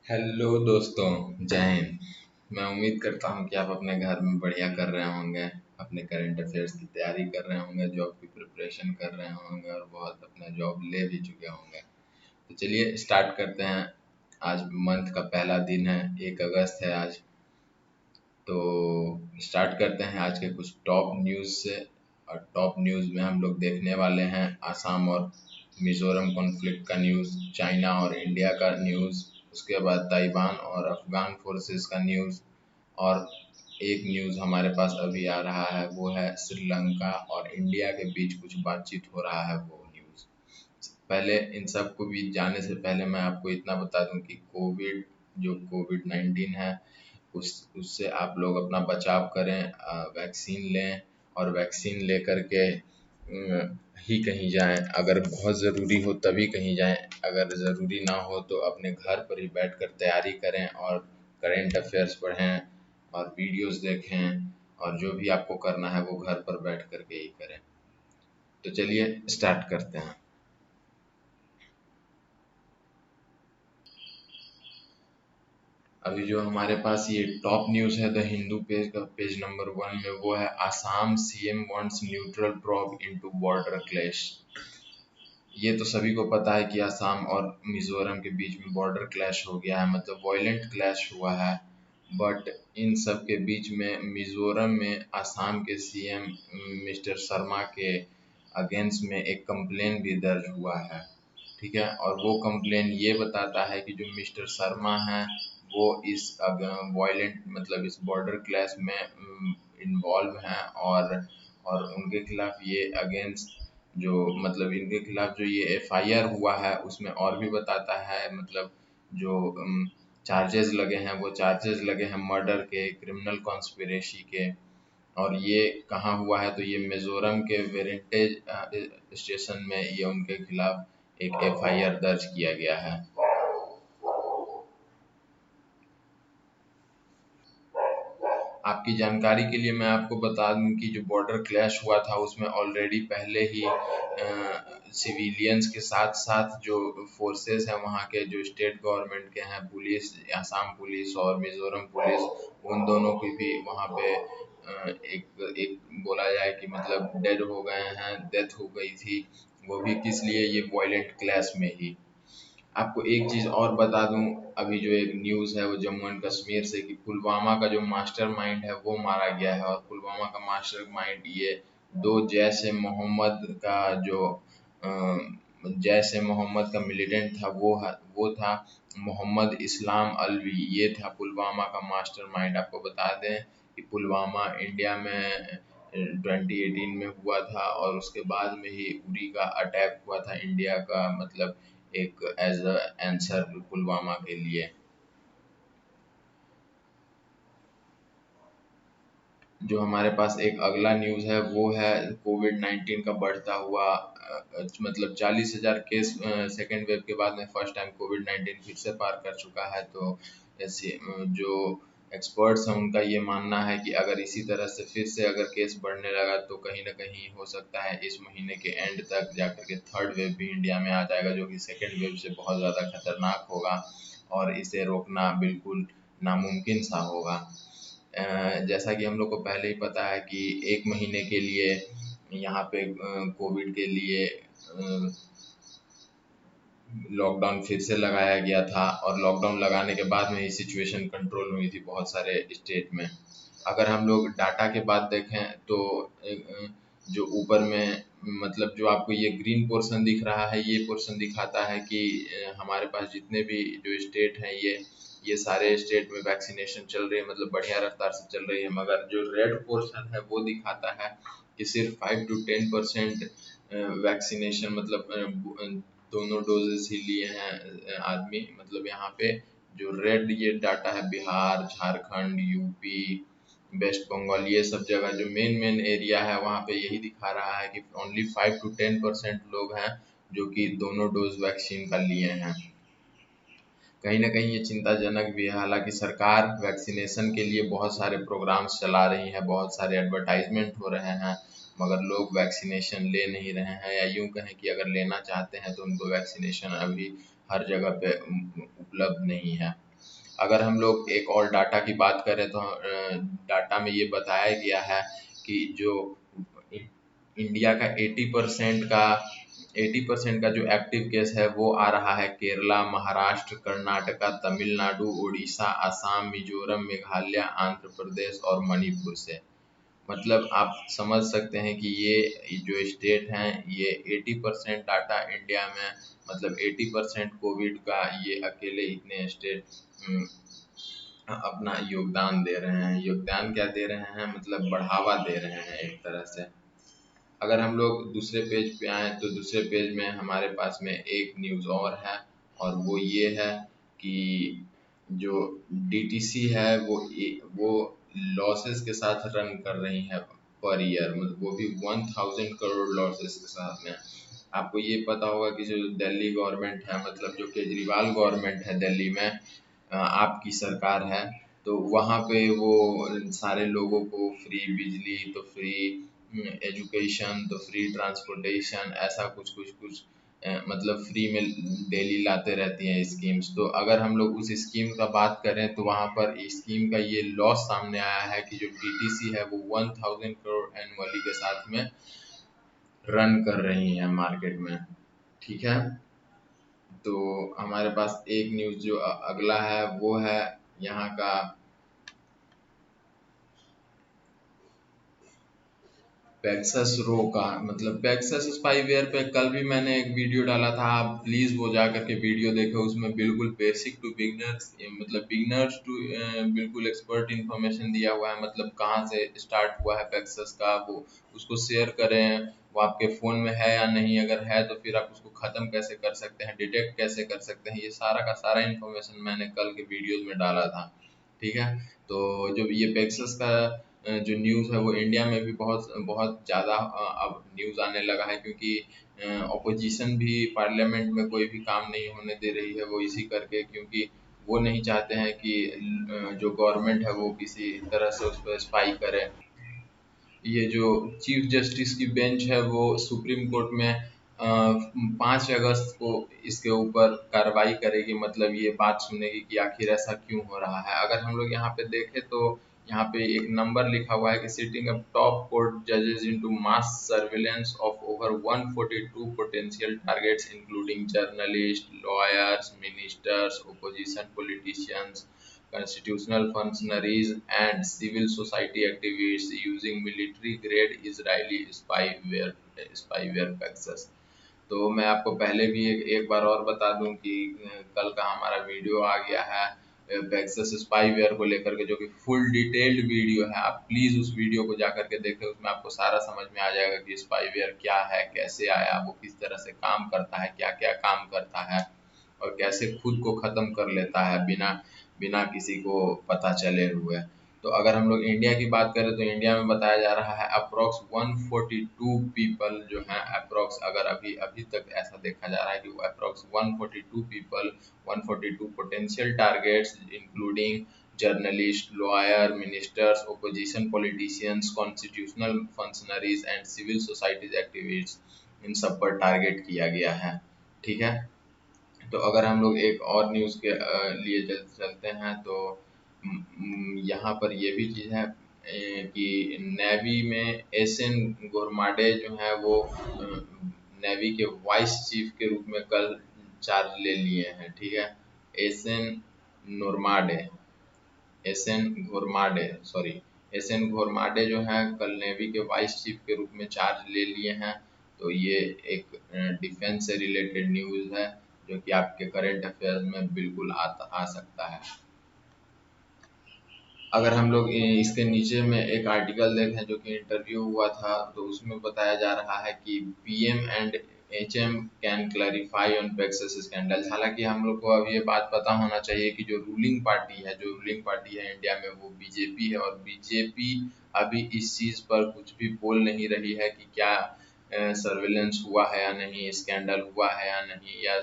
Hello दोस्तों, जय हिंद। मैं उम्मीद करता हूँ कि आप अपने घर में बढ़िया कर रहे होंगे, अपने करंट अफेयर्स की तैयारी कर रहे होंगे, जॉब की प्रिपरेशन कर रहे होंगे और बहुत अपना जॉब ले भी चुके होंगे। तो चलिए स्टार्ट करते हैं। आज मंथ का पहला दिन है, 1 अगस्त है आज। तो स्टार्ट करते हैं आज के कुछ टॉप न्यूज़ से। और टॉप न्यूज़ में हम लोग देखने वाले हैं आसाम और मिज़ोरम कॉन्फ्लिक्ट का न्यूज़, चाइना और इंडिया का न्यूज़, उसके बाद ताइवान और अफ़गान फोर्सेस का न्यूज़, और एक न्यूज़ हमारे पास अभी आ रहा है वो है श्रीलंका और इंडिया के बीच कुछ बातचीत हो रहा है वो न्यूज़। पहले इन सब को भी जाने से पहले मैं आपको इतना बता दूं कि कोविड 19 है, उस उससे आप लोग अपना बचाव करें, वैक्सीन लें और वैक्सीन लेकर के ही कहीं जाएं। अगर बहुत ज़रूरी हो तभी कहीं जाएं, अगर ज़रूरी ना हो तो अपने घर पर ही बैठकर तैयारी करें और करेंट अफेयर्स पढ़ें और वीडियोस देखें, और जो भी आपको करना है वो घर पर बैठ कर के ही करें। तो चलिए स्टार्ट करते हैं। अभी जो हमारे पास ये टॉप न्यूज़ है द हिंदू पेज का, पेज नंबर 1 में, वो है Assam CM wants neutral probe into border clash. ये तो सभी को पता है कि असम और मिजोरम के बीच में बॉर्डर क्लैश हो गया है, मतलब वॉयलेंट क्लैश हुआ है। बट इन सब के बीच में मिजोरम में असम के सीएम मिस्टर शर्मा के अगेंस्ट में एक कंप्लेन भी दर्ज हुआ है। ठीक है, और वो कंप्लेन ये बताता है कि जो मिस्टर शर्मा हैं वो इस वॉयलेंट मतलब इस बॉर्डर क्लैश में इन्वॉल्व हैं, और उनके खिलाफ ये अगेंस्ट जो मतलब इनके खिलाफ जो ये एफआईआर हुआ है उसमें और भी बताता है, मतलब जो चार्जेस लगे हैं वो चार्जेस लगे हैं मर्डर के, क्रिमिनल कॉन्स्पिरेसी के। और ये कहाँ हुआ है तो ये मिजोरम के वेरेंटेज स्टेशन में ये उनके खिलाफ एक एफआईआर दर्ज किया गया है। आपकी जानकारी के लिए मैं आपको बता दूं कि जो बॉर्डर क्लैश हुआ था उसमें ऑलरेडी पहले ही सिविलियंस के साथ साथ जो फोर्सेस हैं वहाँ के, जो स्टेट गवर्नमेंट के हैं, पुलिस, आसाम पुलिस और मिजोरम पुलिस, उन दोनों की भी वहाँ पे एक एक बोला जाए कि मतलब डेड हो गए हैं, डेथ हो गई थी। वो भी किस लिए, ये वॉयलेंट क्लैश में ही। आपको एक चीज़ और बता दूं, अभी जो एक न्यूज़ है वो जम्मू एंड कश्मीर से, कि पुलवामा का जो मास्टरमाइंड है वो मारा गया है। और पुलवामा का मास्टरमाइंड ये दो जैश ए मोहम्मद का जो जैश ए मोहम्मद का मिलिटेंट था वो था मोहम्मद इस्लाम अलवी। ये था पुलवामा का मास्टरमाइंड। आपको बता दें कि पुलवामा इंडिया में 2018 में हुआ था, और उसके बाद में ही उरी का अटैक हुआ था इंडिया का, मतलब एक एज अ आंसर पुलवामा के लिए। जो हमारे पास एक अगला न्यूज़ है वो है कोविड 19 का बढ़ता हुआ मतलब 40,000 केस सेकेंड वेव के बाद में फर्स्ट टाइम कोविड 19 फिर से पार कर चुका है। तो ऐसे जो एक्सपर्ट्स हैं उनका ये मानना है कि अगर इसी तरह से फिर से अगर केस बढ़ने लगा तो कहीं ना कहीं हो सकता है इस महीने के एंड तक जाकर के थर्ड वेव भी इंडिया में आ जाएगा, जो कि सेकेंड वेव से बहुत ज़्यादा खतरनाक होगा और इसे रोकना बिल्कुल नामुमकिन सा होगा। जैसा कि हम लोग को पहले ही पता है कि 1 महीने के लिए यहाँ पे कोविड के लिए लॉकडाउन फिर से लगाया गया था, और लॉकडाउन लगाने के बाद में ही सिचुएशन कंट्रोल हुई थी बहुत सारे स्टेट में। अगर हम लोग डाटा के बात देखें तो जो ऊपर में मतलब जो आपको ये ग्रीन पोर्शन दिख रहा है, ये पोर्शन दिखाता है कि हमारे पास जितने भी जो स्टेट हैं ये सारे स्टेट में वैक्सीनेशन चल रही है, मतलब बढ़िया रफ्तार से चल रही है। मगर जो रेड पोर्शन है वो दिखाता है कि सिर्फ 5 to 10% वैक्सीनेशन, मतलब दोनों डोजेस ही लिए हैं आदमी, मतलब यहाँ पे जो रेड ये डाटा है बिहार, झारखंड, यूपी, वेस्ट बंगाल, ये सब जगह जो मेन मेन एरिया है वहाँ पे यही दिखा रहा है कि ओनली 5 to 10% लोग हैं जो कि दोनों डोज वैक्सीन का लिए हैं। कहीं ना कहीं ये चिंताजनक भी है। हालांकि सरकार वैक्सीनेशन के लिए बहुत सारे प्रोग्राम्स चला रही है, बहुत सारे एडवर्टाइजमेंट हो रहे हैं, मगर लोग वैक्सीनेशन ले नहीं रहे हैं, या यूं कहें कि अगर लेना चाहते हैं तो उनको वैक्सीनेशन अभी हर जगह पे उपलब्ध नहीं है। अगर हम लोग एक और डाटा की बात करें तो डाटा में ये बताया गया है कि जो इंडिया का 80% का जो एक्टिव केस है वो आ रहा है केरला, महाराष्ट्र, कर्नाटका, तमिलनाडु, उड़ीसा, असम, मिजोरम, मेघालय, आंध्र प्रदेश और मणिपुर से। मतलब आप समझ सकते हैं कि ये जो स्टेट हैं ये 80% डाटा इंडिया में, मतलब 80% कोविड का ये अकेले इतने स्टेट अपना योगदान दे रहे हैं। योगदान क्या दे रहे हैं, मतलब बढ़ावा दे रहे हैं एक तरह से। अगर हम लोग दूसरे पेज पे आए तो दूसरे पेज में हमारे पास में एक न्यूज़ और है, और वो ये है कि जो डीटीसी है वो लॉसेस के साथ रन कर रही है पर ईयर, मतलब वो भी 1000 करोड़ लॉसेस के साथ में। आपको ये पता होगा कि जो दिल्ली गवर्नमेंट है, मतलब जो केजरीवाल गवर्नमेंट है दिल्ली में, आपकी सरकार है, तो वहाँ पे वो सारे लोगों को फ्री बिजली तो फ्री एजुकेशन तो फ्री ट्रांसपोर्टेशन, ऐसा कुछ कुछ कुछ मतलब फ्री में डेली लाते रहती हैं स्कीम्स। तो अगर हम लोग उस स्कीम का बात करें तो वहाँ पर स्कीम का ये लॉस सामने आया है कि जो डीटीसी है वो 1000 करोड़ एनुअली के साथ में रन कर रही है मार्केट में। ठीक है, तो हमारे पास एक न्यूज़ जो अगला है वो है यहाँ का पेगासस रो का, मतलब पेगासस स्पाईवेयर पे कल भी मैंने एक वीडियो डाला था, आप प्लीज़ वो जा करके वीडियो देखें। उसमें बिल्कुल बेसिक टू बिगनर्स, मतलब बिगनर्स टू बिल्कुल एक्सपर्ट इन्फॉर्मेशन दिया हुआ है, मतलब कहाँ से स्टार्ट हुआ है पेगासस का, वो उसको शेयर करें, वो आपके फ़ोन में है या नहीं, अगर है तो फिर आप उसको ख़त्म कैसे कर सकते हैं, डिटेक्ट कैसे कर सकते हैं, ये सारा का सारा इन्फॉर्मेशन मैंने कल के वीडियोज़ में डाला था। ठीक है, तो जो ये पेगासस का जो न्यूज़ है वो इंडिया में भी बहुत बहुत ज़्यादा अब न्यूज़ आने लगा है, क्योंकि अपोजिशन भी पार्लियामेंट में कोई भी काम नहीं होने दे रही है, वो इसी करके, क्योंकि वो नहीं चाहते हैं कि जो गवर्नमेंट है वो किसी तरह से उस पर स्पाई करे। ये जो चीफ जस्टिस की बेंच है वो सुप्रीम कोर्ट में 5 अगस्त को इसके ऊपर कार्रवाई करेगी, मतलब ये बात सुनेगी कि आखिर ऐसा क्यों हो रहा है। अगर हम लोग यहाँ पे देखें तो यहाँ पे एक नंबर लिखा हुआ है कि सिटिंग अप टॉप कोर्ट जजेस into mass surveillance of over 142 potential targets including journalist, lawyers, ministers, opposition politicians, constitutional functionaries and civil society activists using military-grade Israeli spyware Pegasus। तो मैं आपको पहले भी एक बार और बता दूं कि कल का हमारा वीडियो आ गया है पेगासस स्पाईवेयर को लेकर के, जो कि फुल डिटेल्ड वीडियो है। आप प्लीज़ उस वीडियो को जा करके देखें, उसमें आपको सारा समझ में आ जाएगा कि स्पाईवेयर क्या है, कैसे आया, वो किस तरह से काम करता है, क्या क्या काम करता है, और कैसे खुद को ख़त्म कर लेता है बिना बिना किसी को पता चले हुए। तो अगर हम लोग इंडिया की बात करें तो इंडिया में बताया जा रहा है अप्रॉक्स 142 पीपल जो हैं, अप्रॉक्स, अगर अभी अभी तक ऐसा देखा जा रहा है कि वो approx 142 people, 142 potential targets including journalist, lawyer, ministers, opposition politicians, constitutional functionaries and civil societies activist, इन सब पर टारगेट किया गया है। ठीक है, तो अगर हम लोग एक और न्यूज़ के लिए चलते हैं तो यहाँ पर ये भी चीज़ है कि नेवी में एस एन गोरमाडे जो है वो नेवी के वाइस चीफ के रूप में कल चार्ज ले लिए हैं। ठीक है, S N Normade, S N Ghormade, sorry, S N Ghormade जो है कल नेवी के वाइस चीफ के रूप में चार्ज ले लिए हैं। तो ये एक डिफेंस से रिलेटेड न्यूज़ है जो कि आपके करंट अफेयर्स में बिल्कुल आ सकता है। अगर हम लोग इसके नीचे में एक आर्टिकल देखें जो कि इंटरव्यू हुआ था, तो उसमें बताया जा रहा है कि PM and HM can clarify on Pegasus scandal. हालांकि हम लोग को अब ये बात पता होना चाहिए कि जो रूलिंग पार्टी है इंडिया में वो बीजेपी है, और बीजेपी अभी इस चीज़ पर कुछ भी बोल नहीं रही है कि क्या सर्विलेंस हुआ है या नहीं, स्कैंडल हुआ है या नहीं, या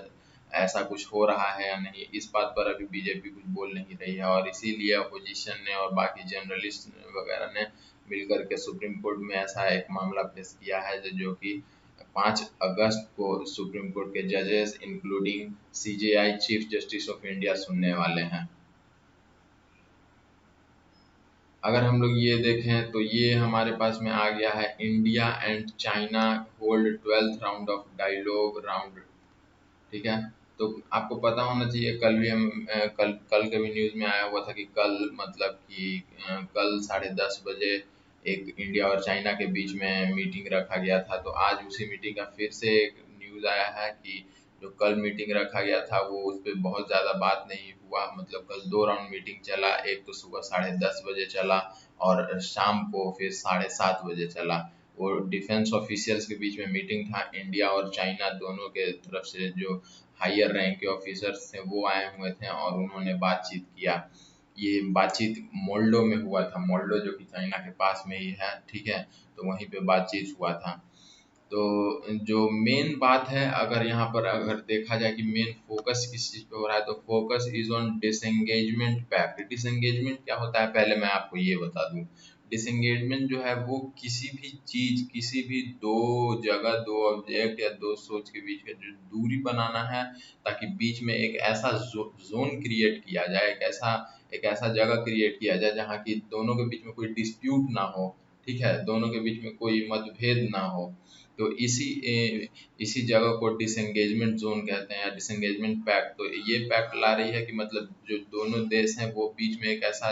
ऐसा कुछ हो रहा है या नहीं, इस बात पर अभी बीजेपी कुछ बोल नहीं रही है। और इसीलिए अपोजिशन ने और बाकी जर्नलिस्ट वगैरह ने मिलकर के सुप्रीम कोर्ट में ऐसा एक मामला पेश किया है जो कि 5 अगस्त को सुप्रीम कोर्ट के जजेस including CJI chief justice of India सुनने वाले हैं। अगर हम लोग ये देखें तो ये हमारे पास में आ गया है, India and China hold 12th round of dialogue round. ठीक है। तो आपको पता होना चाहिए, कल भी कल के भी न्यूज़ में आया हुआ था कि कल मतलब कि कल 10:30 बजे एक इंडिया और चाइना के बीच में मीटिंग रखा गया था। तो आज उसी मीटिंग का फिर से एक न्यूज़ आया है कि जो कल मीटिंग रखा गया था वो उस पर बहुत ज़्यादा बात नहीं हुआ। मतलब कल 2 राउंड मीटिंग चला, एक तो सुबह 10:30 बजे चला और शाम को फिर 7:30 बजे चला। वो डिफेंस ऑफिशियल्स के बीच में मीटिंग था, इंडिया और चाइना दोनों के तरफ से जो हायर रैंक के ऑफिसर्स थे वो आए हुए थे और उन्होंने बातचीत किया। ये बातचीत मोल्डो में हुआ था, मोल्डो जो कि चाइना के पास में ही है। ठीक है। तो वहीं पे बातचीत हुआ था। तो जो मेन बात है, अगर यहाँ पर अगर देखा जाए कि मेन फोकस किस चीज़ पे हो रहा है, तो focus is on disengagement pact. Disengagement क्या होता है, पहले मैं आपको ये बता दूं। डिसएंगेजमेंट जो है वो किसी भी चीज, किसी भी दो जगह, दो ऑब्जेक्ट या दो सोच के बीच का जो दूरी बनाना है, ताकि बीच में एक ऐसा जोन क्रिएट किया जाए, एक ऐसा जगह क्रिएट किया जाए जहाँ की दोनों के बीच में कोई डिस्प्यूट ना हो। ठीक है, दोनों के बीच में कोई मतभेद ना हो। तो इसी जगह को डिसएंगेजमेंट जोन कहते हैं, या डिसएंगेजमेंट पैक्ट। तो ये पैक्ट ला रही है कि मतलब जो दोनों देश हैं वो बीच में एक ऐसा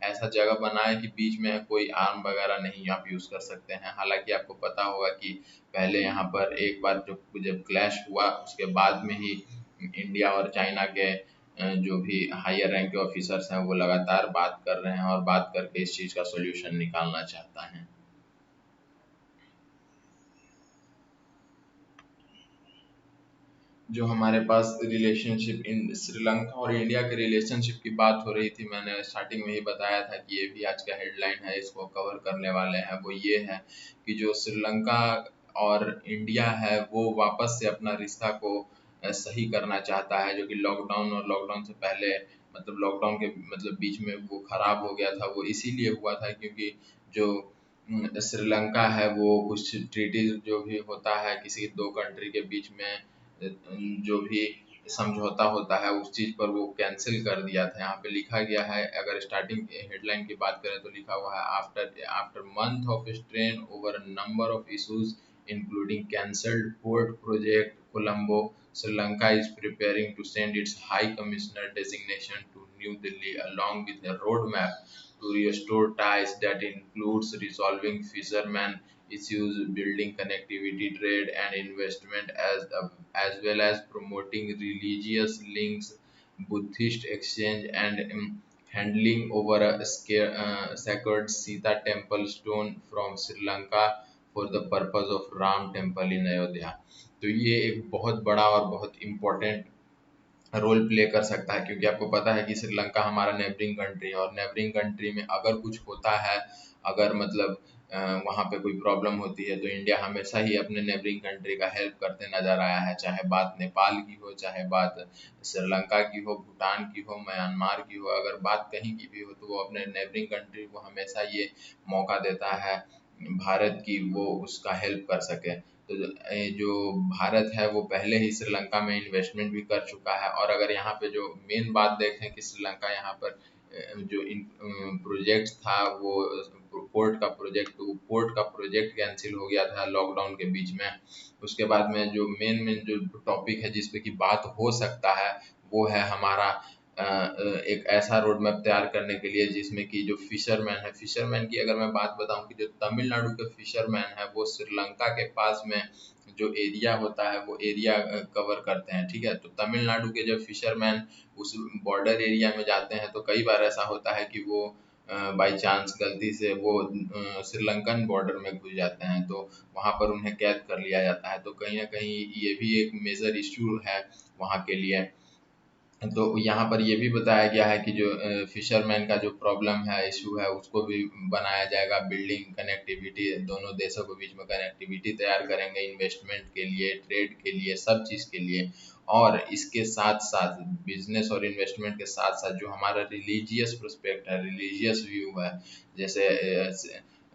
ऐसा जगह बनाए कि बीच में कोई आर्म वगैरह नहीं आप यूज़ कर सकते हैं। हालांकि आपको पता होगा कि पहले यहाँ पर एक बार जब क्लैश हुआ उसके बाद में ही इंडिया और चाइना के जो भी हायर रैंक के ऑफिसर्स हैं वो लगातार बात कर रहे हैं और बात करके इस चीज़ का सोल्यूशन निकालना चाहता है। जो हमारे पास रिलेशनशिप इन श्रीलंका और इंडिया के रिलेशनशिप की बात हो रही थी, मैंने स्टार्टिंग में ही बताया था कि ये भी आज का हेडलाइन है, इसको कवर करने वाले हैं। वो ये है कि जो श्रीलंका और इंडिया है वो वापस से अपना रिश्ता को सही करना चाहता है, जो कि लॉकडाउन और लॉकडाउन से पहले मतलब लॉकडाउन के मतलब बीच में वो खराब हो गया था। वो इसीलिए हुआ था क्योंकि जो श्रीलंका है वो कुछ ट्रीटीज जो भी होता है किसी दो कंट्री के बीच में, जो भी समझौता होता है उस चीज़ पर वो कैंसिल कर दिया था। यहाँ पे लिखा गया है, अगर स्टार्टिंग हेडलाइन की बात करें तो लिखा हुआ है, after after month of strain over a number of issues including cancelled port project Colombo, Sri Lanka is preparing to send its high commissioner designation to New Delhi along with a roadmap to restore ties that includes resolving fishermen issues, building connectivity, trade and investment, as well as promoting religious links, Buddhist exchange, and handling over a sacred Sita temple stone from Sri Lanka for the purpose of Ram temple in Ayodhya। तो ये एक बहुत बड़ा और बहुत important role play कर सकता है, क्योंकि आपको पता है कि श्रीलंका हमारा नेबरिंग कंट्री है और नेबरिंग कंट्री में अगर कुछ होता है, अगर मतलब वहाँ पे कोई प्रॉब्लम होती है तो इंडिया हमेशा ही अपने नेबरिंग कंट्री का हेल्प करते नजर आया है। चाहे बात नेपाल की हो, चाहे बात श्रीलंका की हो, भूटान की हो, म्यांमार की हो, अगर बात कहीं की भी हो तो वो अपने नेबरिंग कंट्री को हमेशा ये मौका देता है भारत की वो उसका हेल्प कर सके। तो जो भारत है वो पहले ही श्रीलंका में इन्वेस्टमेंट भी कर चुका है। और अगर यहाँ पे जो मेन बात देखें कि श्रीलंका यहाँ पर जो इन प्रोजेक्ट था वो पोर्ट का प्रोजेक्ट, तो पोर्ट का प्रोजेक्ट कैंसिल हो गया था लॉकडाउन के बीच में। उसके बाद में जो मेन मेन जो टॉपिक है जिसपे की बात हो सकता है वो है हमारा एक ऐसा रोड मैप तैयार करने के लिए जिसमें कि जो फिशरमैन है, फिशरमैन की अगर मैं बात बताऊं कि जो तमिलनाडु के फिशरमैन है वो श्रीलंका के पास में जो एरिया होता है वो एरिया कवर करते हैं। ठीक है। तो तमिलनाडु के जो फिशरमैन उस बॉर्डर एरिया में जाते हैं तो कई बार ऐसा होता है कि वो बाई चांस गलती से वो श्रीलंकन बॉर्डर में घुस जाते हैं, तो वहाँ पर उन्हें कैद कर लिया जाता है। तो कहीं ना कहीं ये भी एक मेजर इश्यू है वहाँ के लिए। तो यहाँ पर ये भी बताया गया है कि जो फिशरमैन का जो प्रॉब्लम है, इशू है, उसको भी बनाया जाएगा। बिल्डिंग कनेक्टिविटी, दोनों देशों के बीच में कनेक्टिविटी तैयार करेंगे इन्वेस्टमेंट के लिए, ट्रेड के लिए, सब चीज़ के लिए। और इसके साथ साथ बिजनेस और इन्वेस्टमेंट के साथ साथ जो हमारा रिलीजियस प्रोस्पेक्ट है, रिलीजियस व्यू है, जैसे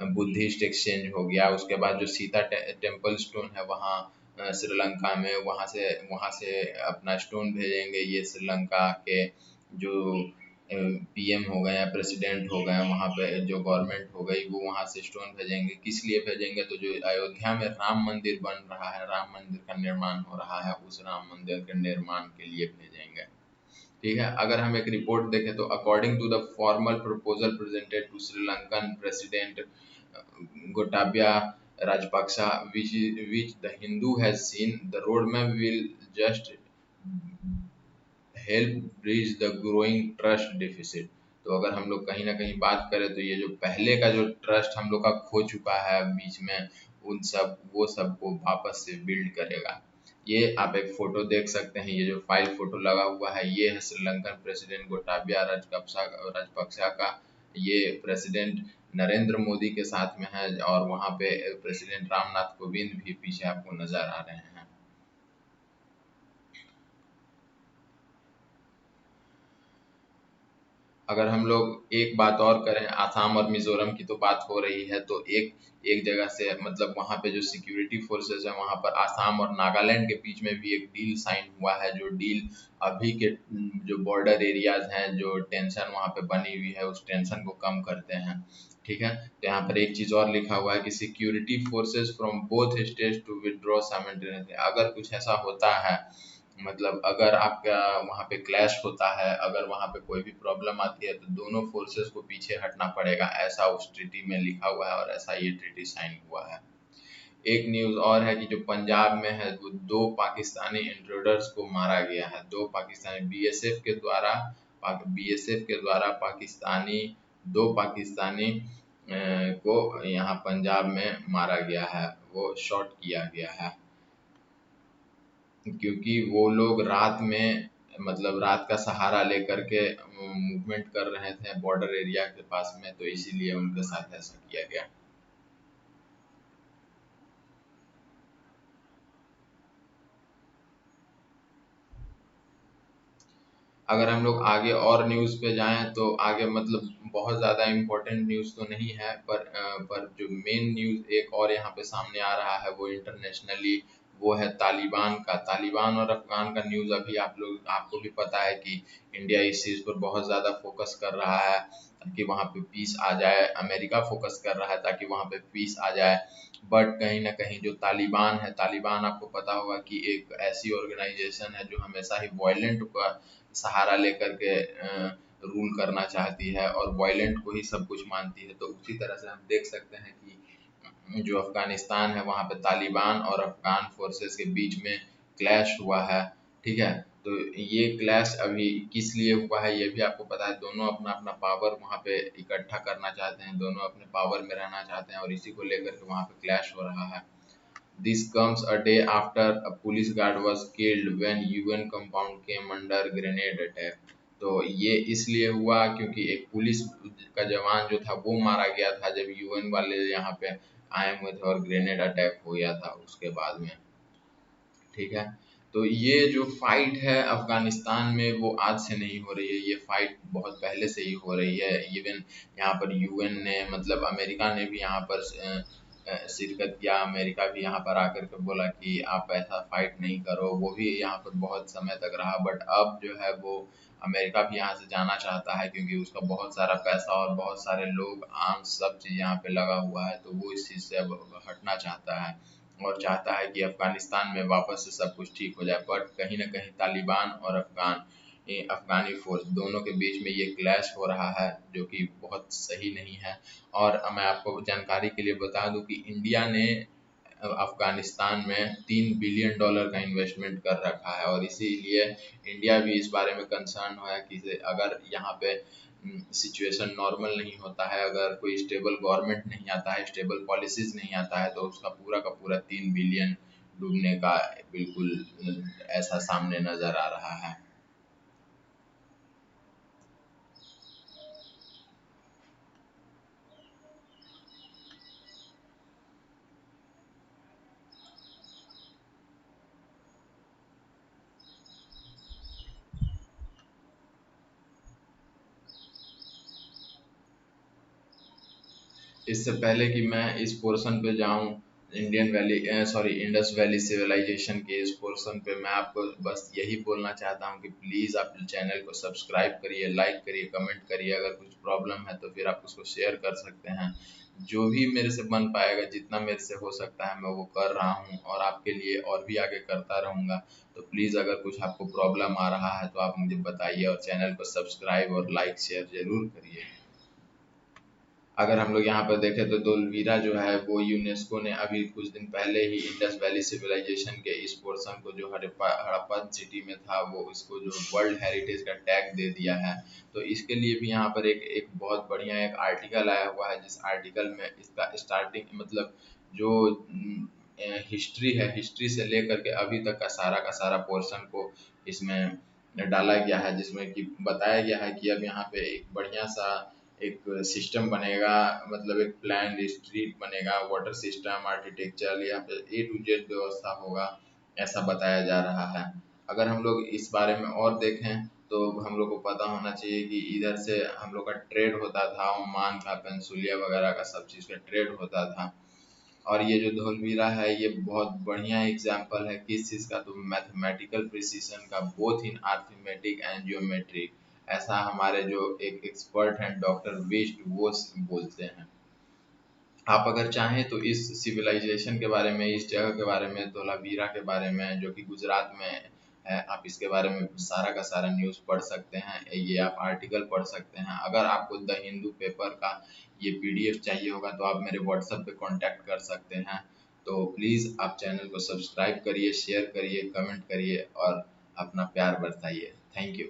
बुद्धिस्ट एक्सचेंज हो गया, उसके बाद जो सीता टेम्पल स्टोन है वहाँ श्रीलंका में, वहाँ से अपना स्टोन भेजेंगे ये श्रीलंका के जो पीएम हो गए या प्रेसिडेंट हो गए, वहाँ पे जो गवर्नमेंट हो गई वो वहाँ से स्टोन भेजेंगे। किस लिए भेजेंगे? तो जो अयोध्या में राम मंदिर बन रहा है, राम मंदिर का निर्माण हो रहा है, उस राम मंदिर के निर्माण के लिए भेजेंगे। ठीक है। अगर हम एक रिपोर्ट देखें तो according to the formal proposal presented to Sri Lankan president Gotabaya Rajapaksa, which the Hindu has seen, the roadmap will just help bridge the growing trust deficit. तो अगर हम लोग कहीं ना कहीं बात करें तो ये जो पहले का जो ट्रस्ट हम लोग का खो चुका है बीच में, उन सब वो सब को वापस से बिल्ड करेगा। ये आप एक फोटो देख सकते हैं, ये जो फाइल फोटो लगा हुआ है ये है श्रीलंकन प्रेसिडेंट गोटाबिया राजपक्सा का। ये प्रेसिडेंट नरेंद्र मोदी के साथ में है और वहाँ पे प्रेसिडेंट रामनाथ कोविंद भी पीछे आपको नजर आ रहे हैं। अगर हम लोग एक बात और करें, आसाम और मिजोरम की तो बात हो रही है, तो एक एक जगह से मतलब वहाँ पे जो सिक्योरिटी फोर्सेस है वहाँ पर आसाम और नागालैंड के बीच में भी एक डील साइन हुआ है। जो डील अभी के जो बॉर्डर एरियाज हैं, जो टेंशन वहाँ पे बनी हुई है, उस टेंशन को कम करते हैं। ठीक है। तो यहाँ पर एक चीज और लिखा हुआ है कि security forces from both states to withdraw simultaneously. अगर कुछ ऐसा होता है, मतलब अगर आपका वहाँ पे क्लैश होता है, अगर वहाँ पे कोई भी प्रॉब्लम आती है तो दोनों फोर्सेस को पीछे हटना पड़ेगा, ऐसा उस ट्रीटी में लिखा हुआ है और ऐसा ये ट्रीटी साइन हुआ है। एक न्यूज़ और है कि जो पंजाब में है वो दो पाकिस्तानी इंट्रूडर्स को मारा गया है। दो पाकिस्तानी बीएसएफ के द्वारा पाकिस्तानी दो पाकिस्तानी को यहाँ पंजाब में मारा गया है, वो शॉट किया गया है। क्योंकि वो लोग रात में मतलब रात का सहारा लेकर के मूवमेंट कर रहे थे बॉर्डर एरिया के पास में, तो इसीलिए उनके साथ ऐसा किया गया। अगर हम लोग आगे और न्यूज़ पे जाएं तो आगे मतलब बहुत ज़्यादा इम्पोर्टेंट न्यूज़ तो नहीं है, पर जो मेन न्यूज़ एक और यहाँ पे सामने आ रहा है वो इंटरनेशनली, वो है तालिबान का। तालिबान और अफगान का न्यूज़ अभी आपको भी पता है कि इंडिया इस चीज़ पर बहुत ज़्यादा फोकस कर रहा है ताकि वहाँ पे पीस आ जाए। अमेरिका फोकस कर रहा है ताकि वहाँ पे पीस आ जाए। बट कहीं ना कहीं जो तालिबान है, तालिबान आपको पता होगा कि एक ऐसी ऑर्गेनाइजेशन है जो हमेशा ही वायलेंट का सहारा लेकर के रूल करना चाहती है और वायलेंट को ही सब कुछ मानती है। तो उसी तरह से हम देख सकते हैं कि जो अफगानिस्तान है वहाँ पे तालिबान और अफगान फोर्सेस के बीच में क्लैश हुआ है। ठीक है। तो ये क्लैश अभी किस लिए हुआ है ये भी आपको पता है। दोनों अपना अपना पावर वहाँ पे इकट्ठा करना चाहते हैं, दोनों अपने पावर में रहना चाहते हैं और इसी को लेकर के वहाँ पे क्लैश हो रहा है। This comes a day after a police guard was killed when UN compound came under grenade attack। तो ये इसलिए हुआ क्योंकि एक पुलिस का जवान जो था वो मारा गया था जब यूएन वाले यहाँ पे आए हुए थे और ग्रेनेड अटैक हो गया था उसके बाद में। ठीक है। तो ये जो फाइट है अफगानिस्तान में वो आज से नहीं हो रही है, ये फाइट बहुत पहले से ही हो रही है। इवन यहाँ पर यूएन ने मतलब अमेरिका ने भी यहाँ पर शिरकत किया। अमेरिका भी यहाँ पर आकर के बोला कि आप ऐसा फाइट नहीं करो, वो भी यहाँ पर बहुत समय तक रहा। बट अब जो है वो अमेरिका भी यहाँ से जाना चाहता है क्योंकि उसका बहुत सारा पैसा और बहुत सारे लोग आर्म्स सब चीज़ यहाँ पे लगा हुआ है, तो वो इस चीज़ से अब हटना चाहता है और चाहता है कि अफगानिस्तान में वापस से सब कुछ ठीक हो जाए। बट कहीं ना कहीं तालिबान और अफगानी फोर्स दोनों के बीच में ये क्लैश हो रहा है जो कि बहुत सही नहीं है। और मैं आपको जानकारी के लिए बता दूं कि इंडिया ने अफगानिस्तान में $3 बिलियन का इन्वेस्टमेंट कर रखा है और इसीलिए इंडिया भी इस बारे में कंसर्न है कि अगर यहाँ पे सिचुएशन नॉर्मल नहीं होता है, अगर कोई स्टेबल गवर्नमेंट नहीं आता है, स्टेबल पॉलिसीज नहीं आता है, तो उसका पूरा का पूरा 3 बिलियन डूबने का बिल्कुल ऐसा सामने नजर आ रहा है। इससे पहले कि मैं इस पोर्शन पे जाऊं, Indian valley sorry Indus valley civilisation के इस पोर्शन पे मैं आपको बस यही बोलना चाहता हूँ कि प्लीज़ आप चैनल को सब्सक्राइब करिए, लाइक करिए, कमेंट करिए। अगर कुछ प्रॉब्लम है तो फिर आप उसको शेयर कर सकते हैं। जो भी मेरे से बन पाएगा, जितना मेरे से हो सकता है मैं वो कर रहा हूँ और आपके लिए और भी आगे करता रहूँगा। तो प्लीज़ अगर कुछ आपको प्रॉब्लम आ रहा है तो आप मुझे बताइए और चैनल को सब्सक्राइब और लाइक शेयर ज़रूर करिए। अगर हम लोग यहाँ पर देखें तो धोलवीरा जो है वो यूनेस्को ने अभी कुछ दिन पहले ही इंडस वैली सिविलाइजेशन के इस पोर्शन को जो हड़प्पन सिटी में था वो इसको जो वर्ल्ड हेरिटेज का टैग दे दिया है। तो इसके लिए भी यहाँ पर एक बहुत बढ़िया एक आर्टिकल आया हुआ है, जिस आर्टिकल में इसका स्टार्टिंग मतलब जो हिस्ट्री है, हिस्ट्री से लेकर के अभी तक का सारा पोर्शन को इसमें डाला गया है, जिसमें कि बताया गया है कि अब यहाँ पे एक बढ़िया सा एक सिस्टम बनेगा, मतलब एक प्लान स्ट्रीट बनेगा, वाटर सिस्टम, आर्किटेक्चर, यहाँ पे A to Z व्यवस्था होगा, ऐसा बताया जा रहा है। अगर हम लोग इस बारे में और देखें तो हम लोग को पता होना चाहिए कि इधर से हम लोग का ट्रेड होता था, ओमान का, पेंसुलिया वगैरह का सब चीज़ का ट्रेड होता था। और ये जो धोलवीरा है ये बहुत बढ़िया एग्जाम्पल है किस चीज़ का, तो मैथमेटिकल प्रिसीजन का, both in arithmetic and geometry. ऐसा हमारे जो एक एक्सपर्ट हैं डॉक्टर वेस्ट वो बोलते हैं। आप अगर चाहें तो इस सिविलाइजेशन के बारे में, इस जगह के बारे में, धोलावीरा के बारे में जो कि गुजरात में है, आप इसके बारे में सारा का सारा न्यूज़ पढ़ सकते हैं, ये आप आर्टिकल पढ़ सकते हैं। अगर आपको द हिंदू पेपर का ये PDF चाहिए होगा तो आप मेरे व्हाट्सएप पे कांटेक्ट कर सकते हैं। तो प्लीज़ आप चैनल को सब्सक्राइब करिए, शेयर करिए, कमेंट करिए और अपना प्यार बरसाइए। Thank you.